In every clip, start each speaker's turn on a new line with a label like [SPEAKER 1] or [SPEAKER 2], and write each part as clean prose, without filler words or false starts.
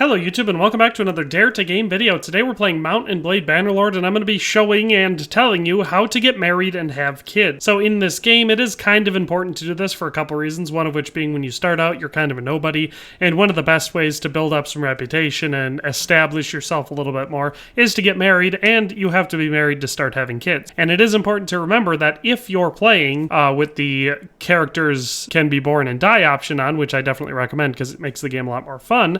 [SPEAKER 1] Hello YouTube and welcome back to another Dare to Game video. Today we're playing Mount & Blade Bannerlord and I'm going to be showing and telling you how to get married and have kids. So in this game it is kind of important to do this for a couple reasons, one of which being when you start out you're kind of a nobody, and one of the best ways to build up some reputation and establish yourself a little bit more is to get married, and you have to be married to start having kids. And it is important to remember that if you're playing with the characters can be born and die option on, which I definitely recommend because it makes the game a lot more fun,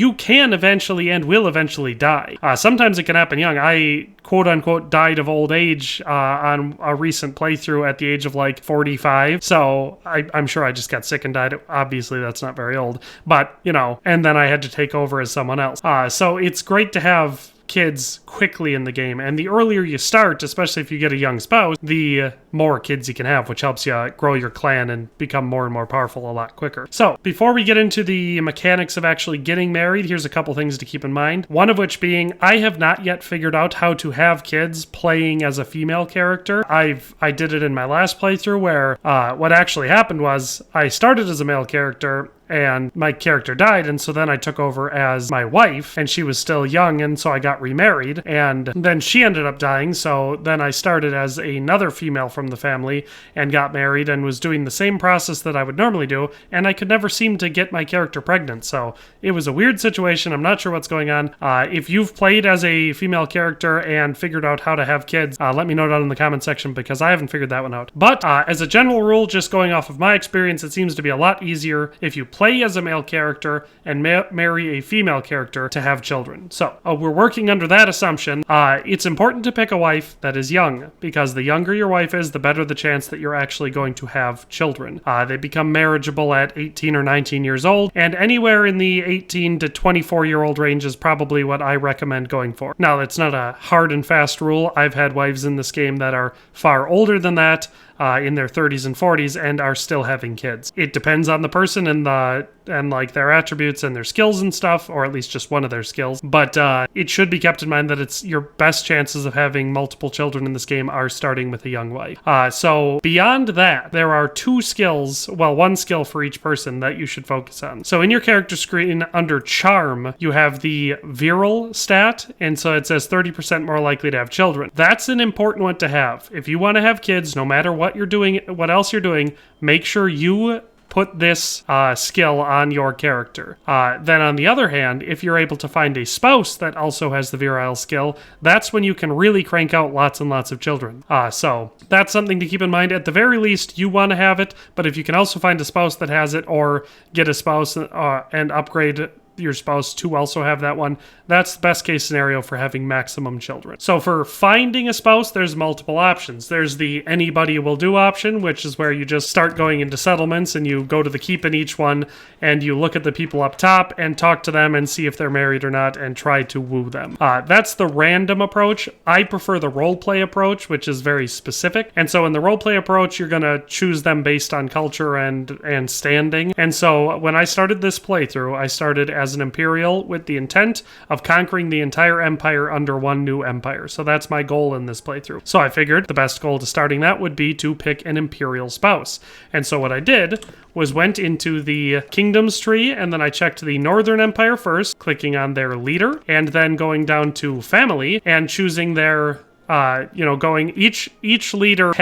[SPEAKER 1] you can eventually and will eventually die. Sometimes it can happen young. I quote-unquote died of old age on a recent playthrough at the age of like 45, so I'm sure I just got sick and died. Obviously that's not very old, but you know, and then I had to take over as someone else. So it's great to have kids quickly in the game, and the earlier you start, especially if you get a young spouse, the more kids you can have, which helps you grow your clan and become more and more powerful a lot quicker. So before we get into the mechanics of actually getting married, here's a couple things to keep in mind. One of which being, I have not yet figured out how to have kids playing as a female character. I did it in my last playthrough where what actually happened was I started as a male character and my character died, and so then I took over as my wife, and she was still young, and so I got remarried, and then she ended up dying, so then I started as another female from the family and got married and was doing the same process that I would normally do, and I could never seem to get my character pregnant, so it was a weird situation. I'm not sure what's going on. If you've played as a female character and figured out how to have kids, let me know down in the comment section because I haven't figured that one out. But as a general rule, just going off of my experience, it seems to be a lot easier if you play as a male character and marry a female character to have children. So we're working under that assumption. It's important to pick a wife that is young, because the younger your wife is, the better the chance that you're actually going to have children. They become marriageable at 18 or 19 years old, and anywhere in the 18 to 24-year-old range is probably what I recommend going for. Now, it's not a hard and fast rule. I've had wives in this game that are far older than that, in their 30s and 40s, and are still having kids. It depends on the person and like their attributes and their skills and stuff, or at least just one of their skills. But it should be kept in mind that it's your best chances of having multiple children in this game are starting with a young wife. So beyond that, there are two skills, well, one skill for each person that you should focus on. So in your character screen under Charm, you have the virile stat, and so it says 30% more likely to have children. That's an important one to have. If you want to have kids, no matter what you're doing, what else you're doing, make sure you put this skill on your character. Then on the other hand, if you're able to find a spouse that also has the virile skill, that's when you can really crank out lots and lots of children. So that's something to keep in mind. At the very least, you want to have it, but if you can also find a spouse that has it, or get a spouse and upgrade your spouse to also have that one, that's the best case scenario for having maximum children. So for finding a spouse, there's multiple options. There's the anybody will do option, which is where you just start going into settlements and you go to the keep in each one and you look at the people up top and talk to them and see if they're married or not and try to woo them. That's the random approach. I prefer the roleplay approach, which is very specific. And so in the roleplay approach, you're going to choose them based on culture and standing. And so when I started this playthrough, I started as an Imperial with the intent of conquering the entire empire under one new empire. So that's my goal in this playthrough. So I figured the best goal to starting that would be to pick an Imperial spouse. And so what I did was went into the Kingdoms tree, and then I checked the Northern Empire first, clicking on their leader, and then going down to family and choosing their going, each leader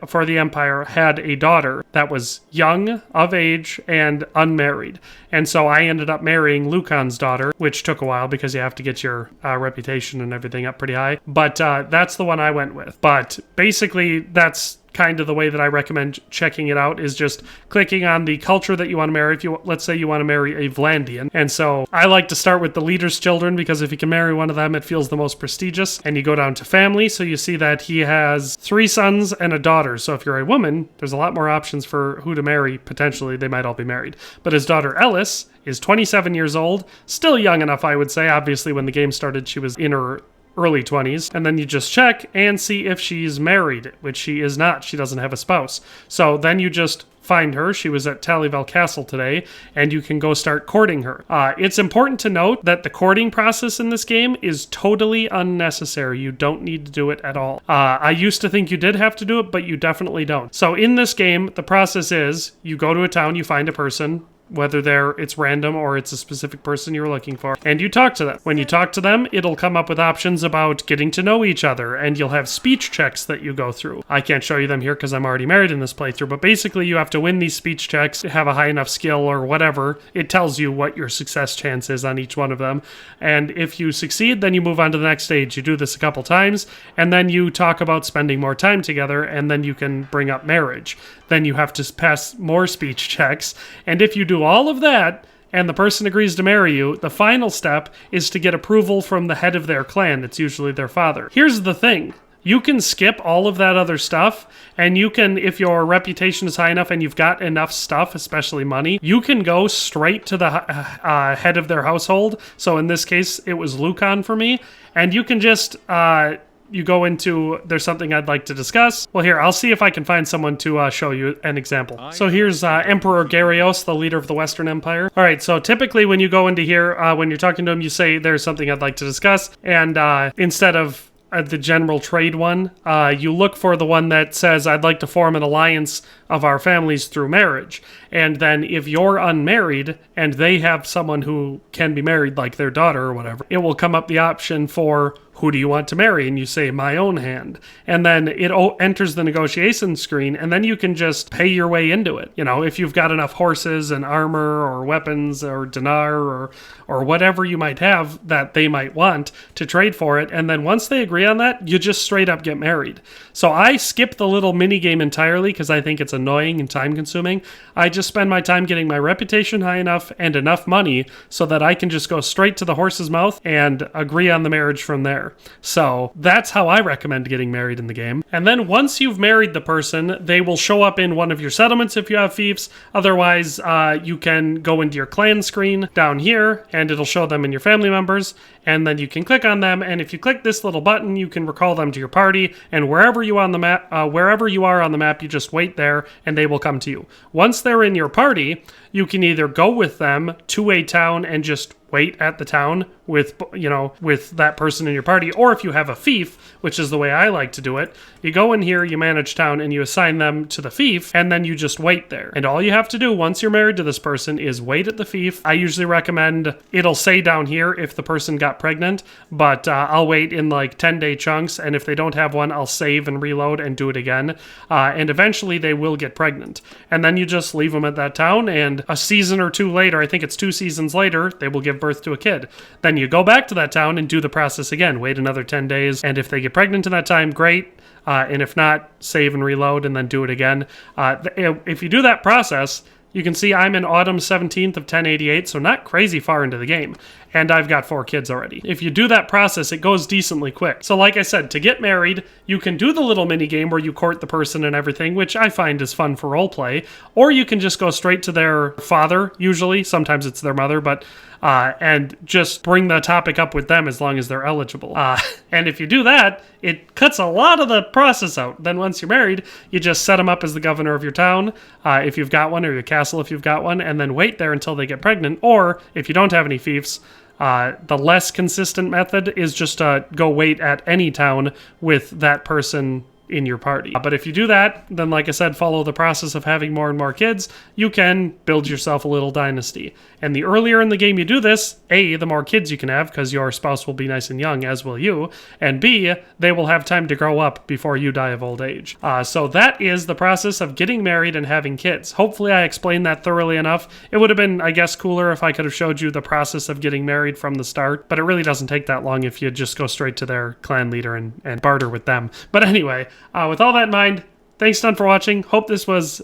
[SPEAKER 1] for the empire had a daughter that was young, of age, and unmarried. And so I ended up marrying Lucan's daughter, which took a while because you have to get your reputation and everything up pretty high. But that's the one I went with. But basically, that's kind of the way that I recommend checking it out, is just clicking on the culture that you want to marry. If you, let's say you want to marry a Vlandian. And so I like to start with the leader's children, because if you can marry one of them, it feels the most prestigious. And you go down to family, so you see that he has 3 sons and a daughter. So if you're a woman, there's a lot more options for who to marry. Potentially, they might all be married. But his daughter Ellis is 27 years old, still young enough, I would say. Obviously, when the game started, she was in her early 20s, and then you just check and see if she's married, which she is not. She doesn't have a spouse. So then you just find her. She was at Talyval Castle today, and you can go start courting her. It's important to note that the courting process in this game is totally unnecessary. You don't need to do it at all. I used to think you did have to do it, but you definitely don't. So in this game, the process is you go to a town, you find a person, whether it's random or it's a specific person you're looking for, and you talk to them. When you talk to them, it'll come up with options about getting to know each other, and you'll have speech checks that you go through. I can't show you them here because I'm already married in this playthrough, but basically you have to win these speech checks, have a high enough skill or whatever. It tells you what your success chance is on each one of them, and if you succeed, then you move on to the next stage. You do this a couple times, and then you talk about spending more time together, and then you can bring up marriage. Then you have to pass more speech checks, and if you do all of that, and the person agrees to marry you, the final step is to get approval from the head of their clan. It's usually their father. Here's the thing. You can skip all of that other stuff, and you can, if your reputation is high enough and you've got enough stuff, especially money, you can go straight to the head of their household. So in this case, it was Lucan for me, and you can just... you go into, there's something I'd like to discuss. Well, here, I'll see if I can find someone to show you an example. So here's Emperor Garrios, the leader of the Western Empire. All right, so typically when you go into here, when you're talking to him, you say, there's something I'd like to discuss. And instead of the general trade one, you look for the one that says, I'd like to form an alliance of our families through marriage. And then if you're unmarried and they have someone who can be married, like their daughter or whatever, it will come up the option for, who do you want to marry? And you say, my own hand. And then it enters the negotiation screen, and then you can just pay your way into it. You know, if you've got enough horses and armor or weapons or dinar or whatever you might have that they might want to trade for it. And then once they agree on that, you just straight up get married. So I skip the little mini game entirely because I think it's annoying and time consuming. I just spend my time getting my reputation high enough and enough money so that I can just go straight to the horse's mouth and agree on the marriage from there. So that's how I recommend getting married in the game. And then once you've married the person, they will show up in one of your settlements if you have fiefs. Otherwise, you can go into your clan screen down here and it'll show them in your family members. And then you can click on them, and if you click this little button, you can recall them to your party, and wherever you are on the map, you just wait there, and they will come to you. Once they're in your party, you can either go with them to a town and just wait at the town with that person in your party, or if you have a fief, which is the way I like to do it, you go in here, you manage town, and you assign them to the fief, and then you just wait there. And all you have to do once you're married to this person is wait at the fief. I usually recommend, it'll say down here if the person got pregnant, but I'll wait in like 10-day chunks, and if they don't have one, I'll save and reload and do it again, and eventually they will get pregnant. And then you just leave them at that town, and a season or two later, I think it's 2 seasons later, they will give birth to a kid. Then you go back to that town and do the process again. Wait another 10 days, and if they get pregnant in that time, great. And if not, save and reload and then do it again. If you do that process, you can see I'm in autumn 17th of 1088, so not crazy far into the game. And I've got 4 kids already. If you do that process, it goes decently quick. So like I said, to get married, you can do the little mini game where you court the person and everything, which I find is fun for roleplay, or you can just go straight to their father, usually. Sometimes it's their mother, but and just bring the topic up with them as long as they're eligible. And if you do that, it cuts a lot of the process out. Then once you're married, you just set them up as the governor of your town, if you've got one, or your castle if you've got one, and then wait there until they get pregnant. Or if you don't have any fiefs, the less consistent method is just to go wait at any town with that person in your party. But if you do that, then like I said, follow the process of having more and more kids, you can build yourself a little dynasty. And the earlier in the game you do this, A, the more kids you can have because your spouse will be nice and young, as will you, and B, they will have time to grow up before you die of old age. So that is the process of getting married and having kids. Hopefully I explained that thoroughly enough. It would have been, I guess, cooler if I could have showed you the process of getting married from the start, but it really doesn't take that long if you just go straight to their clan leader and barter with them. But anyway, with all that in mind, thanks a ton for watching. Hope this was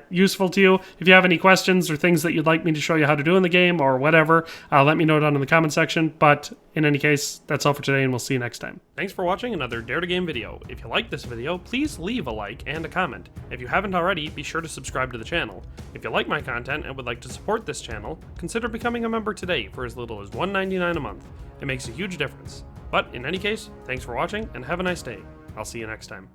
[SPEAKER 1] useful to you. If you have any questions or things that you'd like me to show you how to do in the game or whatever, let me know down in the comment section. But in any case, that's all for today, and we'll see you next time. Thanks for watching another Dare to Game video. If you liked this video, please leave a like and a comment. If you haven't already, be sure to subscribe to the channel. If you like my content and would like to support this channel, consider becoming a member today for as little as $1.99 a month. It makes a huge difference. But in any case, thanks for watching and have a nice day. I'll see you next time.